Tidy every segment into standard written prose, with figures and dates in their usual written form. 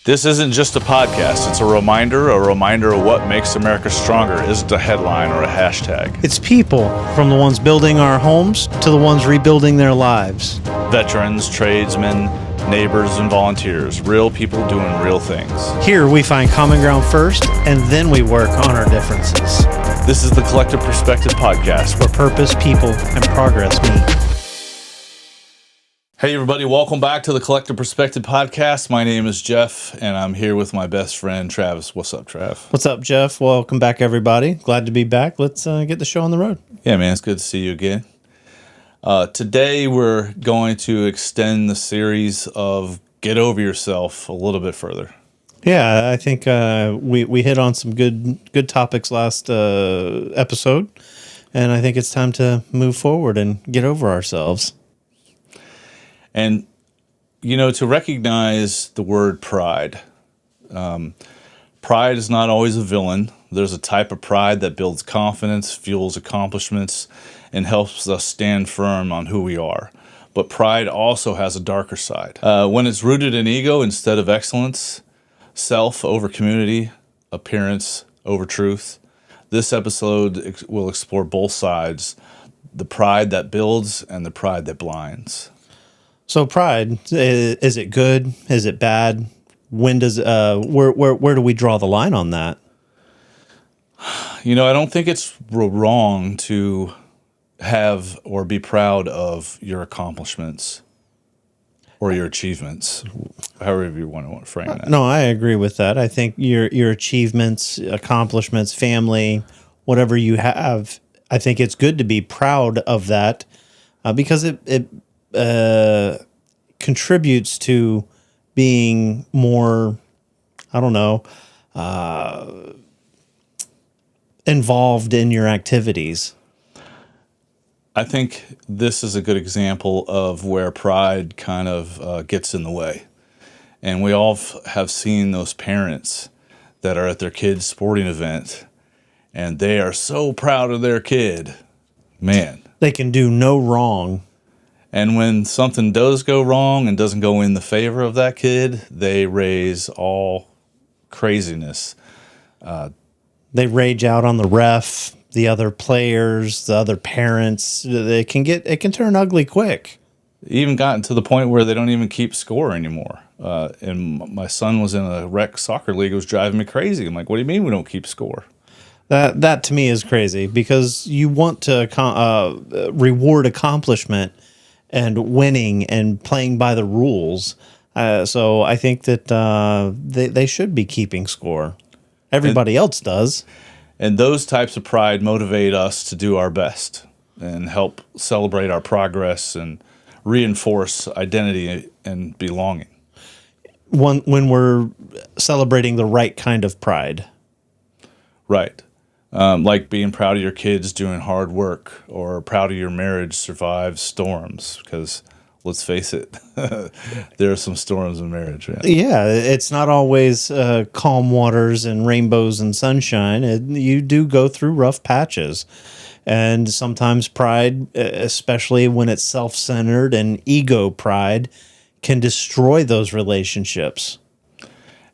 This isn't just a podcast. It's a reminder of what makes America stronger isn't a headline or a hashtag. It's people, from the ones building our homes to the ones rebuilding their lives. Veterans, tradesmen, neighbors, and volunteers. Real people doing real things. Here we find common ground first, and then we work on our differences. This is the Collective Perspective Podcast, where purpose, people, and progress meet. Hey everybody, welcome back to the Collective Perspective Podcast. My name is Jeff, and I'm here with my best friend, Travis. What's up, Trav? What's up, Jeff? Welcome back, everybody. Glad to be back. Let's get the show on the road. Yeah, man, it's good to see you again. Today, we're going to extend the series of Get Over Yourself a little bit further. Yeah, I think we hit on some good topics last episode, and I think it's time to move forward and get over ourselves. And, you know, to recognize the word pride. Pride is not always a villain. There's a type of pride that builds confidence, fuels accomplishments, and helps us stand firm on who we are. But pride also has a darker side. When it's rooted in ego instead of excellence, self over community, appearance over truth. This episode will explore both sides, the pride that builds and the pride that blinds. So pride, is it good? Is it bad? When does where do we draw the line on that? You know, I don't think it's wrong to have or be proud of your accomplishments or your achievements, however you want to frame that. No, I agree with that. I think your achievements, accomplishments, family, whatever you have, I think it's good to be proud of that because it contributes to being more, I don't know, involved in your activities. I think this is a good example of where pride kind of gets in the way. And we all have seen those parents that are at their kid's sporting event and they are so proud of their kid. Man. They can do no wrong. And when something does go wrong and doesn't go in the favor of that kid, they raise all craziness. They rage out on the ref, the other players, the other parents. It can turn ugly quick. Even gotten to the point where they don't even keep score anymore. And my son was in a rec soccer league. It was driving me crazy. I'm like, what do you mean we don't keep score? That to me is crazy because you want to reward accomplishment and winning and playing by the rules. So I think that they should be keeping score. Everybody else does. And those types of pride motivate us to do our best and help celebrate our progress and reinforce identity and belonging. When we're celebrating the right kind of pride. Right. Like being proud of your kids doing hard work or proud of your marriage survives storms because let's face it, there are some storms in marriage. Man. Yeah, it's not always calm waters and rainbows and sunshine. You do go through rough patches. And sometimes pride, especially when it's self-centered and ego pride, can destroy those relationships.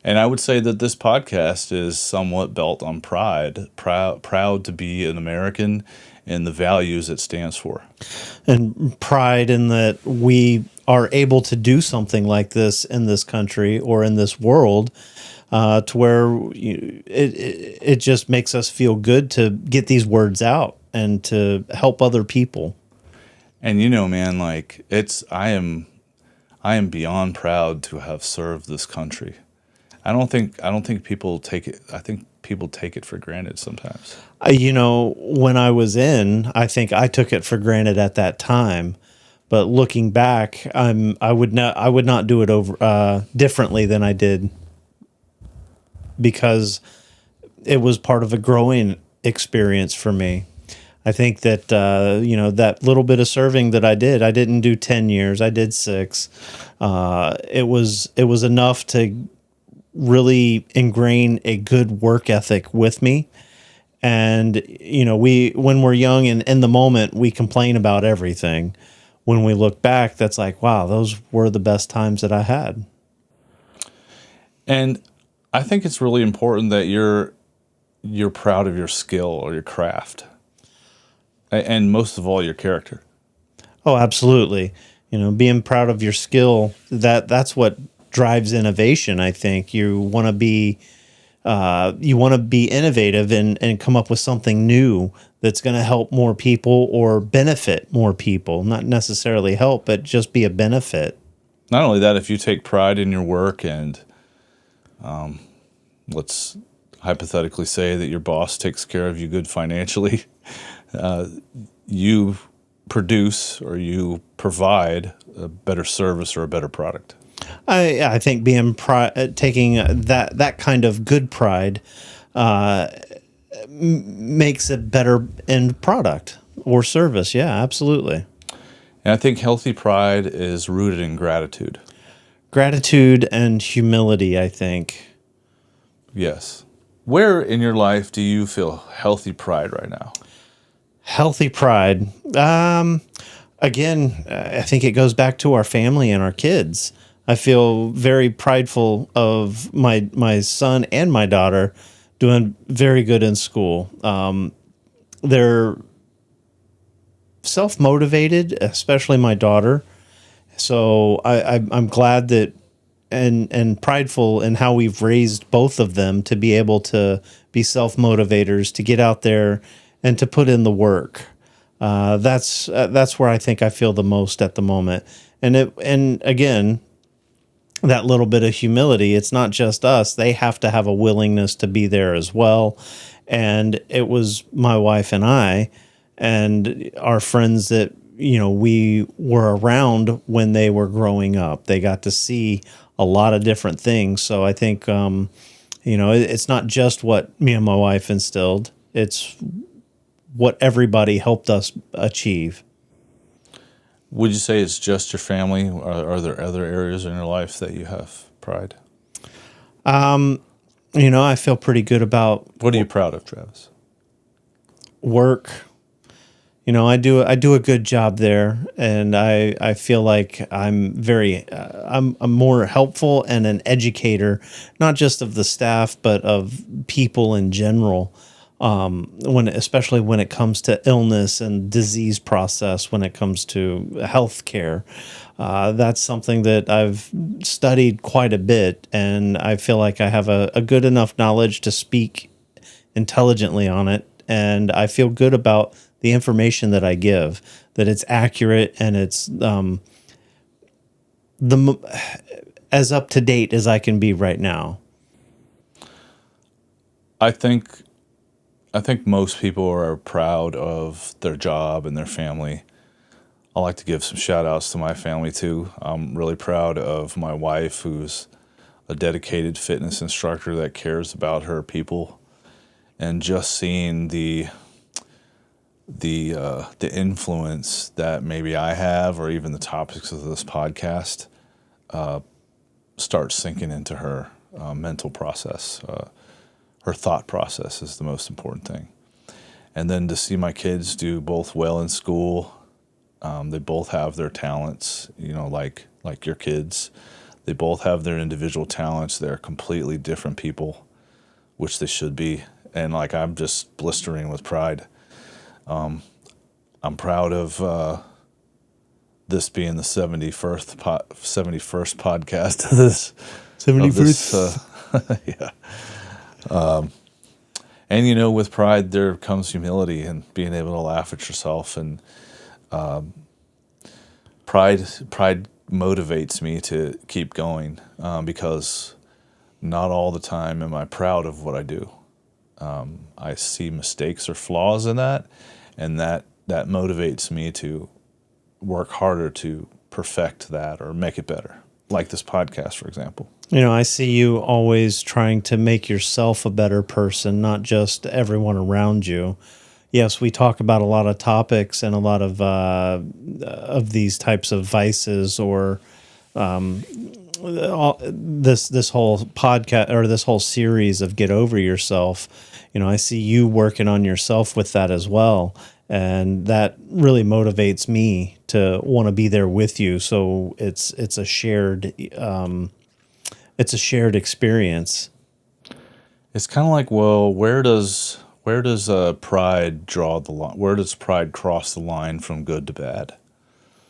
And I would say that this podcast is somewhat built on pride, proud to be an American and the values it stands for. And pride in that we are able to do something like this in this country or in this world to where it just makes us feel good to get these words out and to help other people. And you know, man, like I am beyond proud to have served this country. I don't think people take it. I think people take it for granted sometimes. You know, when I was in, I think I took it for granted at that time. But looking back, I would not do it over differently than I did because it was part of a growing experience for me. I think that that little bit of serving that I didn't do 10 years. I did 6. It was enough to really ingrain a good work ethic with me. And, you know, when we're young and in the moment, we complain about everything. When we look back, that's like, wow, those were the best times that I had. And I think it's really important that you're proud of your skill or your craft, and most of all, your character. Oh, absolutely. Being proud of your skill, that's what drives innovation. I think you want to be innovative and come up with something new that's going to help more people or benefit more people. Not necessarily help, but just be a benefit. Not only that, if you take pride in your work and let's hypothetically say that your boss takes care of you good financially, you produce or you provide a better service or a better product. I think taking that kind of good pride makes it better end product or service. Yeah, absolutely. And I think healthy pride is rooted in gratitude. Gratitude and humility, I think. Yes. Where in your life do you feel healthy pride right now? Healthy pride. Again, I think it goes back to our family and our kids. I feel very prideful of my son and my daughter doing very good in school. They're self-motivated, especially my daughter. So I'm glad that and prideful in how we've raised both of them to be able to be self-motivators, to get out there and to put in the work. That's where I think I feel the most at the moment. And again, that little bit of humility. It's not just us. They have to have a willingness to be there as well. And it was my wife and I and our friends that, we were around when they were growing up. They got to see a lot of different things. So I think, it's not just what me and my wife instilled. It's what everybody helped us achieve. Would you say it's just your family? Are there other areas in your life that you have pride? I feel pretty good about What are you proud of, Travis? work. I do a good job there, and I feel like I'm more helpful and an educator, not just of the staff but of people in general. Especially when it comes to illness and disease process, when it comes to healthcare, that's something that I've studied quite a bit, and I feel like I have a good enough knowledge to speak intelligently on it, and I feel good about the information that I give, that it's accurate and it's as up to date as I can be right now. I think most people are proud of their job and their family. I like to give some shout outs to my family too. I'm really proud of my wife, who's a dedicated fitness instructor that cares about her people, and just seeing the influence that maybe I have, or even the topics of this podcast, start sinking into her mental process. Her thought process is the most important thing. And then to see my kids do both well in school, they both have their talents, like your kids. They both have their individual talents. They're completely different people, which they should be. And I'm just blistering with pride. I'm proud of this being the 71st podcast of this. 71st. Yeah. And with pride there comes humility and being able to laugh at yourself. And pride motivates me to keep going, because not all the time am I proud of what I do. I see mistakes or flaws in that, and that motivates me to work harder to perfect that or make it better, like this podcast, for example. I see you always trying to make yourself a better person, not just everyone around you. Yes, we talk about a lot of topics and a lot of these types of vices, or this whole podcast or this whole series of Get Over Yourself. I see you working on yourself with that as well, and that really motivates me to want to be there with you. So it's a shared It's a shared experience. It's kind of like, well, where does pride draw the line? Where does pride cross the line from good to bad?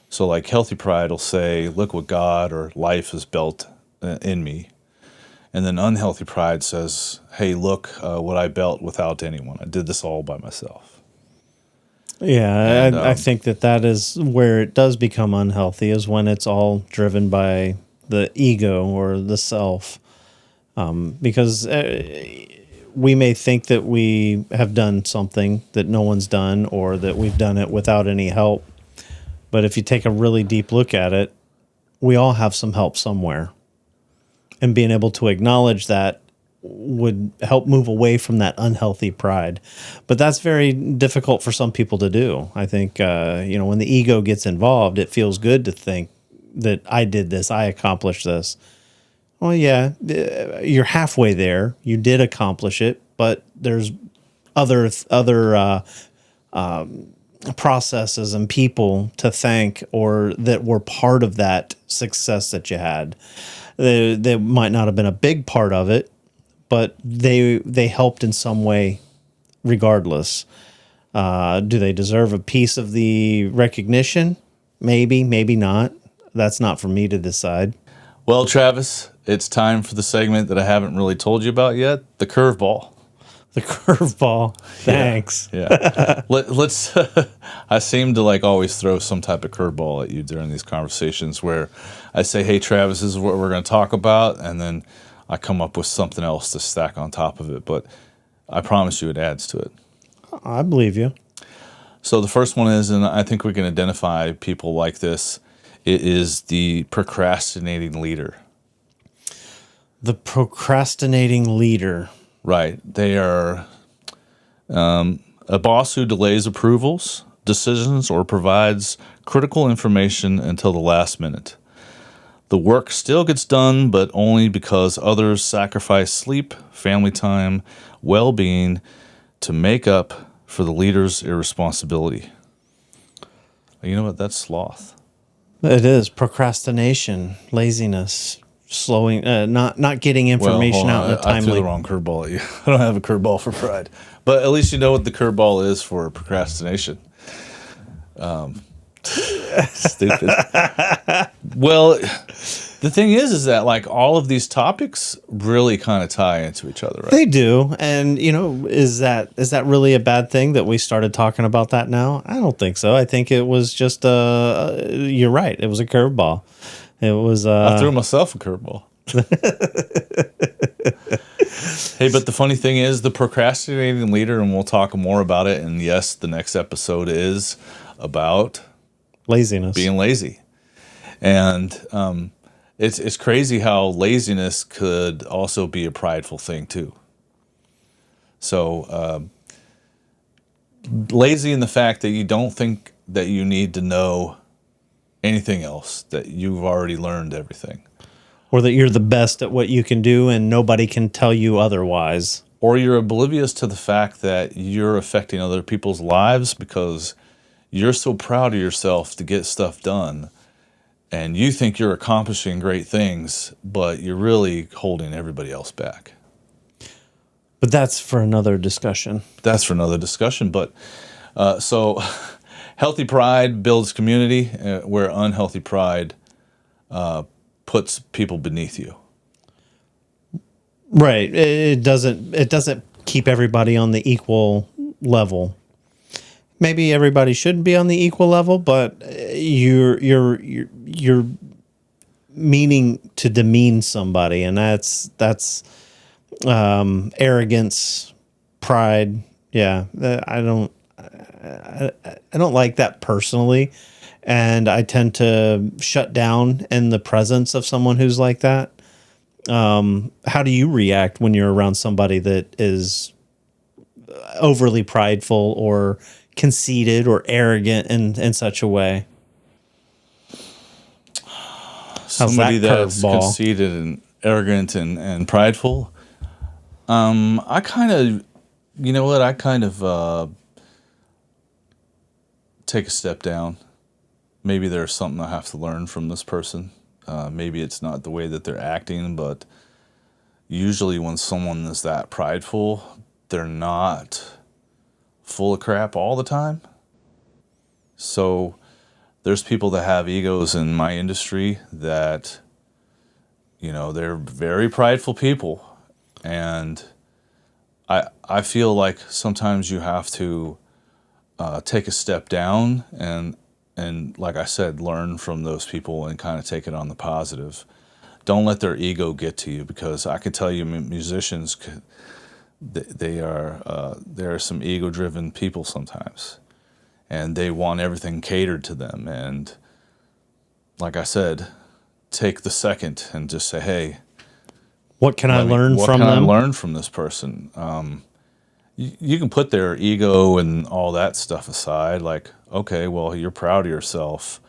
So, like, healthy pride will say, "Look what God or life has built in me," and then unhealthy pride says, "Hey, look what I built without anyone. I did this all by myself." Yeah, And I think that is where it does become unhealthy, is when it's all driven by the ego or the self. Because we may think that we have done something that no one's done, or that we've done it without any help. But if you take a really deep look at it, we all have some help somewhere. And being able to acknowledge that would help move away from that unhealthy pride. But that's very difficult for some people to do. I think, when the ego gets involved, it feels good to think that I did this, I accomplished this. Well, yeah, you're halfway there. You did accomplish it, but there's other processes and people to thank, or that were part of that success that you had. They might not have been a big part of it, but they helped in some way regardless. Do they deserve a piece of the recognition? Maybe, maybe not. That's not for me to decide. well, Travis, it's time for the segment that I haven't really told you about yet, the curveball. The curveball. Thanks. Yeah. Let's. I seem to like always throw some type of curveball at you during these conversations where I say, "Hey, Travis, this is what we're going to talk about," and then I come up with something else to stack on top of it. But I promise you, it adds to it. I believe you. So the first one is, and I think we can identify people like this. It is the procrastinating leader. The procrastinating leader. Right. They are a boss who delays approvals, decisions, or provides critical information until the last minute. The work still gets done, but only because others sacrifice sleep, family time, well being to make up for the leader's irresponsibility. You know what? That's sloth. It is procrastination, laziness, slowing, not getting information out in a I threw timely. the wrong curveball at you. I don't have a curveball for pride, but at least you know what the curveball is for procrastination. Stupid. Well, the thing is that like all of these topics really kind of tie into each other, right? They do, and is that really a bad thing that we started talking about that now? I don't think so. I think it was just you're right. It was a curveball. It was. I threw myself a curveball. Hey, but the funny thing is, the procrastinating leader, and we'll talk more about it. And yes, the next episode is about Laziness. being lazy, and it's crazy how laziness could also be a prideful thing too. So lazy in the fact that you don't think that you need to know anything else, that you've already learned everything. Or that you're the best at what you can do and nobody can tell you otherwise. Or you're oblivious to the fact that you're affecting other people's lives because you're so proud of yourself to get stuff done and you think you're accomplishing great things, but you're really holding everybody else back. But that's for another discussion. But so healthy pride builds community, where unhealthy pride puts people beneath you. Right. It doesn't keep everybody on the equal level. Maybe everybody shouldn't be on the equal level, but you're meaning to demean somebody, and that's arrogance, pride. Yeah, I don't like that personally, and I tend to shut down in the presence of someone who's like that. How do you react when you're around somebody that is overly prideful or conceited or arrogant in such a way? Somebody that's conceited and arrogant and prideful. I kind of, take a step down. Maybe there's something I have to learn from this person. Maybe it's not the way that they're acting, but usually when someone is that prideful, they're not full of crap all the time. So there's people that have egos in my industry that, they're very prideful people. And I feel like sometimes you have to take a step down and like I said, learn from those people and kind of take it on the positive. Don't let their ego get to you, because I can tell you musicians, they are some ego-driven people sometimes, and they want everything catered to them. And like I said, take the second and just say, hey, What can I learn what from can I them? learn from this person? You can put their ego and all that stuff aside. Like, okay, well, you're proud of yourself.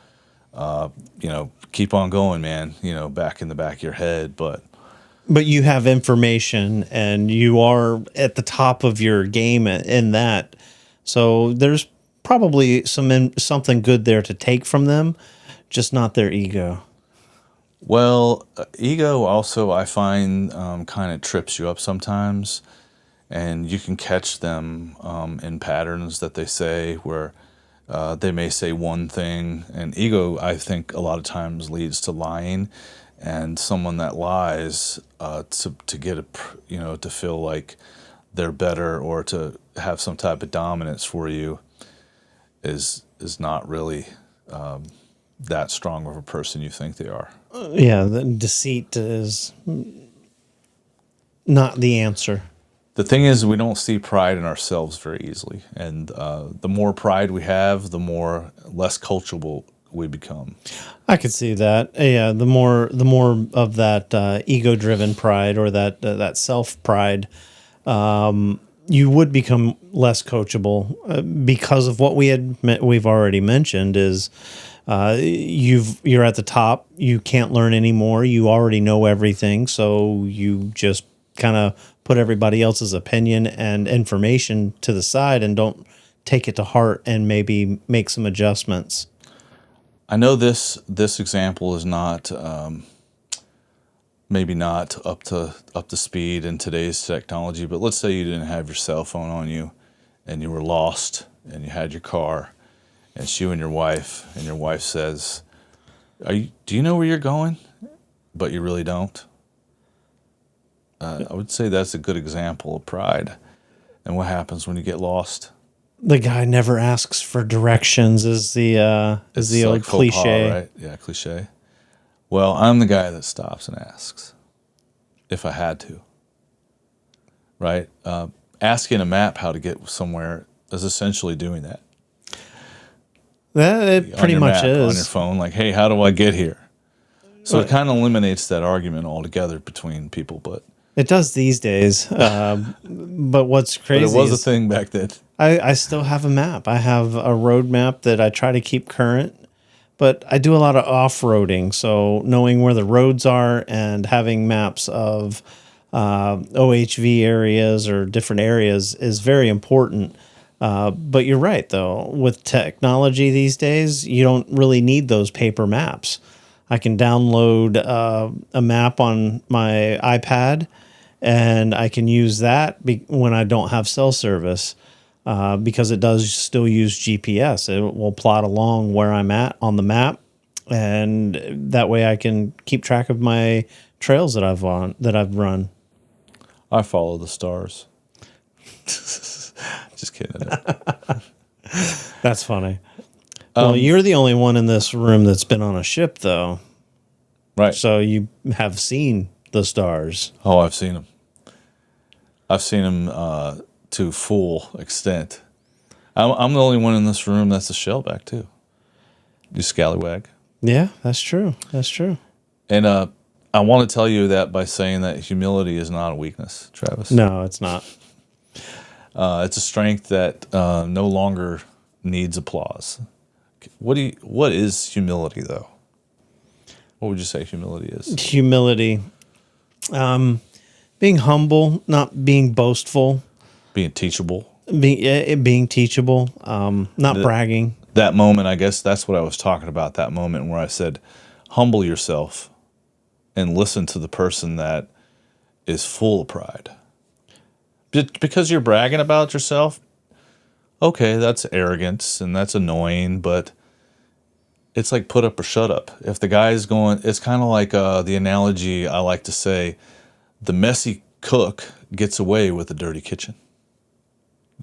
Keep on going, man. Back in the back of your head. But But you have information and you are at the top of your game in that. So there's probably something good there to take from them, just not their ego. well, ego also I find kind of trips you up sometimes, and you can catch them in patterns that they say where they may say one thing, and ego, I think, a lot of times leads to lying. And someone that lies to get to feel like they're better or to have some type of dominance for you is not really that strong of a person you think they are. Yeah, the deceit is not the answer. The thing is, we don't see pride in ourselves very easily, and the more pride we have, the more less coachable we become. I could see that. Yeah, the more of that ego-driven pride or that self-pride, you would become less coachable because of what we've already mentioned is you're at the top. You can't learn anymore. You already know everything, so you just kind of put everybody else's opinion and information to the side and don't take it to heart and maybe make some adjustments. I know this example is not maybe not up to speed in today's technology, but let's say you didn't have your cell phone on you and you were lost and you had your car, and it's you and your wife says, do you know where you're going? But you really don't. I would say that's a good example of pride. And what happens when you get lost? The guy never asks for directions is the It's old like faux pas, cliche. right? Yeah, cliche. Well, I'm the guy that stops and asks if I had to. Right? Asking a map how to get somewhere is essentially doing that. That it On pretty your much map, on your is. phone, like, hey, how do I get here? So it Right. kind of eliminates that argument altogether between people, but It does these days. But what's crazy it was a is thing back then. I still have a map. I have a road map that I try to keep current, but I do a lot of off-roading. So knowing where the roads are and having maps of OHV areas or different areas is very important. But you're right, though. With technology these days, you don't really need those paper maps. I can download a map on my iPad, and I can use that when I don't have cell service because it does still use GPS. It will plot along where I'm at on the map, and that way I can keep track of my trails that I've run. I follow the stars. Just kidding. That's funny. Well, you're the only one in this room that's been on a ship, though. Right. So you have seen the stars. Oh, I've seen them. I've seen them to full extent. I'm the only one in this room that's a shellback too. You scallywag. Yeah, that's true. That's true. And I want to tell you that by saying that humility is not a weakness, Travis. No, it's not. It's a strength that no longer needs applause. What is humility, though? What would you say humility is? Humility. Being humble, not being boastful, Being teachable. being teachable, not bragging. That moment, I guess that's what I was talking about, that moment where I said, humble yourself and listen to the person that is full of pride. Because you're bragging about yourself, okay, that's arrogance and that's annoying, but it's like put up or shut up. If the guy's going, it's kind of like the analogy I like to say, the messy cook gets away with a dirty kitchen.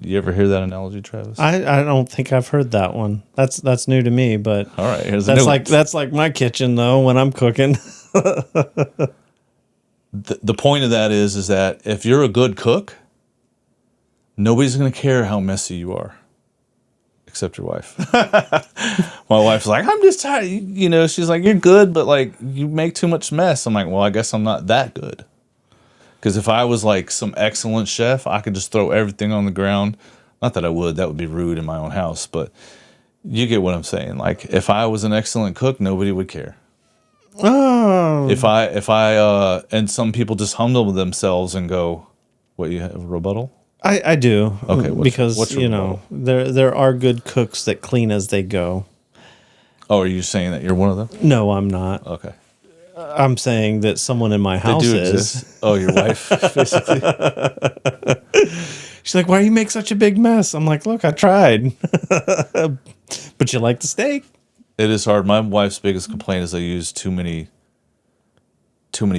You ever hear that analogy, Travis? I don't think I've heard that one. That's new to me, but All right, here's a new one. That's like my kitchen though when I'm cooking. The point of that is that if you're a good cook, nobody's going to care how messy you are, except your wife. My wife's like, I'm just tired. You know, she's like, you're good, but like you make too much mess. I'm like, well, I guess I'm not that good. Because if I was like some excellent chef, I could just throw everything on the ground. Not that I would. That would be rude in my own house. But you get what I'm saying. Like if I was an excellent cook, nobody would care. Oh. If I and some people just humble themselves and go, what, you have a rebuttal? I do. Okay, because what's your rebuttal? there are good cooks that clean as they go. Oh, are you saying that you're one of them? No, I'm not. Okay. I'm saying that someone in my They house do is. exist. Oh, your wife, basically. She's like, why do you make such a big mess? I'm like, look, I tried. But you like the steak? It is hard. My wife's biggest complaint is I use too many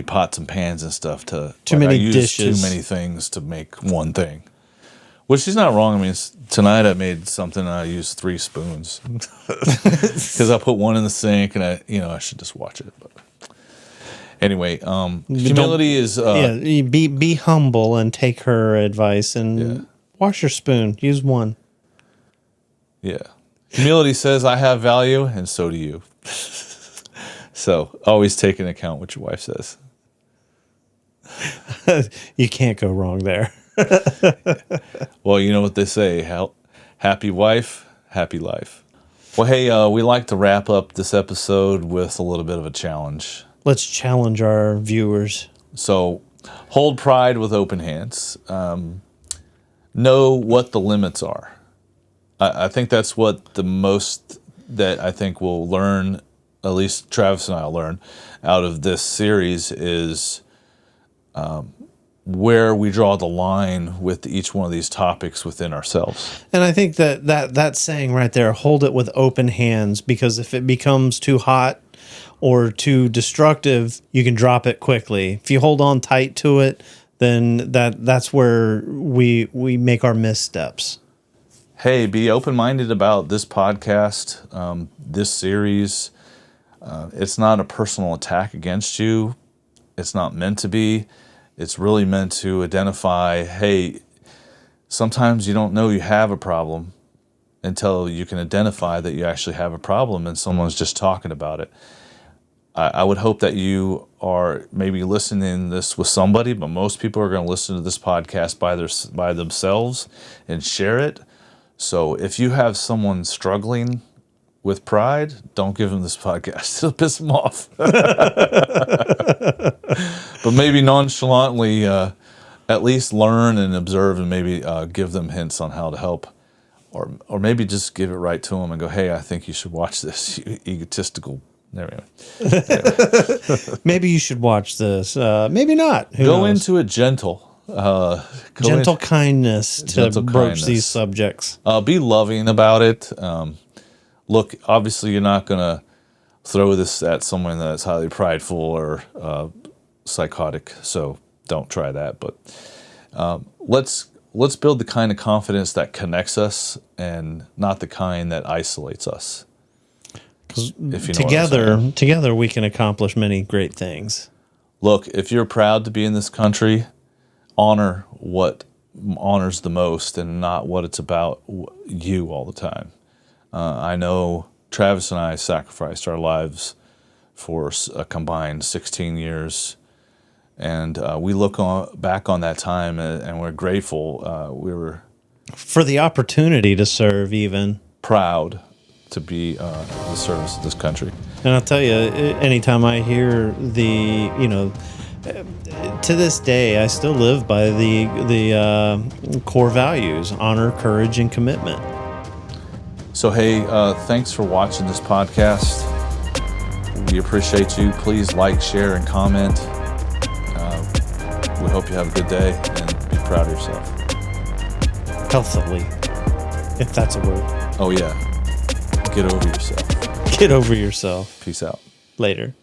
pots and pans and stuff I use dishes. too many things to make one thing. Which she's not wrong. I mean, tonight I made something and I used 3 spoons because I put one in the sink and I should just watch it. But anyway, humility is be humble and take her advice and wash your spoon. Use one. Yeah. Humility says I have value and so do you. So always take into account what your wife says. You can't go wrong there. Well, you know what they say, happy wife, happy life. Well, hey, we like to wrap up this episode with a little bit of a challenge. Let's challenge our viewers. So hold pride with open hands. Know what the limits are. I think that's what the most that I think we'll learn, at least Travis and I will learn out of this series is where we draw the line with each one of these topics within ourselves. And I think that saying right there, hold it with open hands, because if it becomes too hot or too destructive, you can drop it quickly. If you hold on tight to it, then that's where we make our missteps. Hey, be open-minded about this podcast, this series. It's not a personal attack against you. It's not meant to be. It's really meant to identify, hey, sometimes you don't know you have a problem until you can identify that you actually have a problem and someone's just talking about it. I would hope that you are maybe listening to this with somebody, but most people are going to listen to this podcast by themselves and share it. So if you have someone struggling with pride, don't give them this podcast. It'll piss them off. But maybe nonchalantly, at least learn and observe and maybe give them hints on how to help. Or maybe just give it right to them and go, hey, I think you should watch this, you egotistical. There we go. Maybe you should watch this. Maybe not. Who Go knows? into it gentle. Gentle kindness to Gentle broach kindness. these subjects. Be loving about it. Look, obviously you're not going to throw this at someone that's highly prideful or psychotic, so don't try that. But let's build the kind of confidence that connects us and not the kind that isolates us. Because If you know what I'm saying. together we can accomplish many great things. Look, if you're proud to be in this country, honor what honors the most and not what it's about you all the time. I know Travis and I sacrificed our lives for a combined 16 years, and we look back on that time and we're grateful. We were For the opportunity to serve even. proud to be the service of this country. And I'll tell you, anytime I hear to this day, I still live by the core values: honor, courage, and commitment. So, hey, thanks for watching this podcast. We appreciate you. Please like, share, and comment. We hope hope you have a good day and be proud of yourself. Healthily, if that's a word. Oh, yeah. Get over yourself. Get over yourself. Peace out. Later.